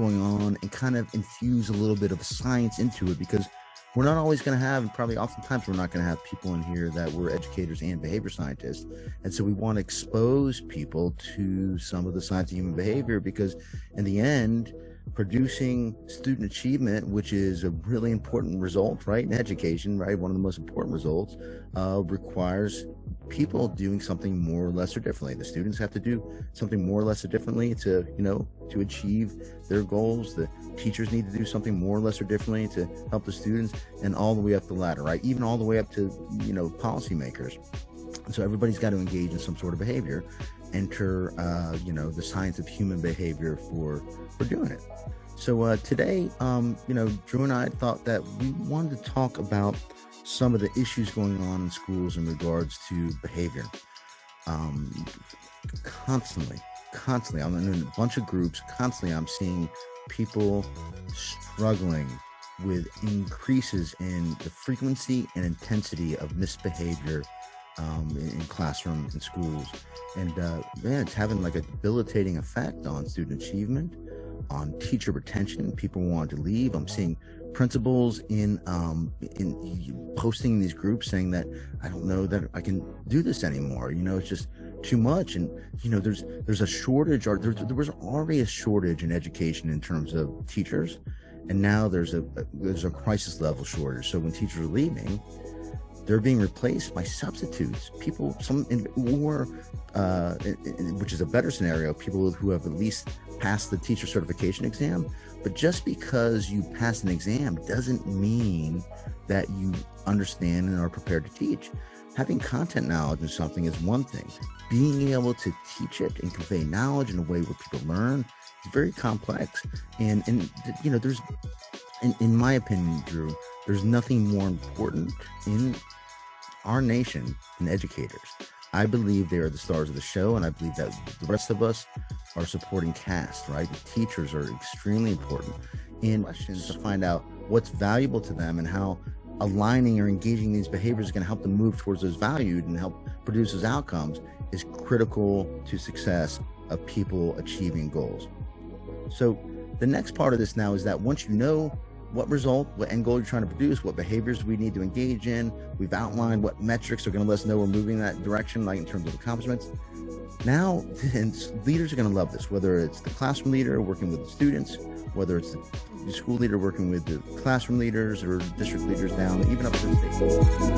going on and kind of infuse a little bit of science into it, because we're not always going to have, and probably oftentimes we're not going to have people in here that were educators and behavior scientists. And so we want to expose people to some of the science of human behavior, because in the end, producing student achievement, which is a really important result, right, in education, right, one of the most important results, requires people doing something more or less or differently. The students have to do something more or less or differently to, to achieve their goals. The teachers need to do something more or less or differently to help the students, and all the way up the ladder, right, even all the way up to, policymakers. So everybody's got to engage in some sort of behavior, enter, the science of human behavior for doing it. So today, Drew and I thought that we wanted to talk about some of the issues going on in schools in regards to behavior. Constantly, I'm in a bunch of groups, constantly I'm seeing people struggling with increases in the frequency and intensity of misbehavior in classrooms and schools. And it's having like a debilitating effect on student achievement, on teacher retention. People want to leave. I'm seeing principals in posting these groups saying that I don't know that I can do this anymore. It's just too much. And there's a shortage, or there was already a shortage in education in terms of teachers, and now there's a crisis level shortage. So when teachers are leaving, they're being replaced by substitutes, people, which is a better scenario, people who have at least passed the teacher certification exam. But just because you pass an exam doesn't mean that you understand and are prepared to teach. Having content knowledge in something is one thing. Being able to teach it and convey knowledge in a way where people learn is very complex. And there's, in my opinion, Drew, there's nothing more important in our nation than educators. I believe they are the stars of the show, and I believe that the rest of us are supporting cast, right? The teachers are extremely important in questions to find out what's valuable to them and how aligning or engaging these behaviors is going to help them move towards those valued and help produce those outcomes is critical to success of people achieving goals. So the next part of this now is that once you know what result, what end goal you're trying to produce, what behaviors we need to engage in, we've outlined what metrics are going to let us know we're moving in that direction, like in terms of accomplishments. Now, leaders are going to love this, whether it's the classroom leader working with the students, whether it's the school leader working with the classroom leaders or district leaders down, even up to the state.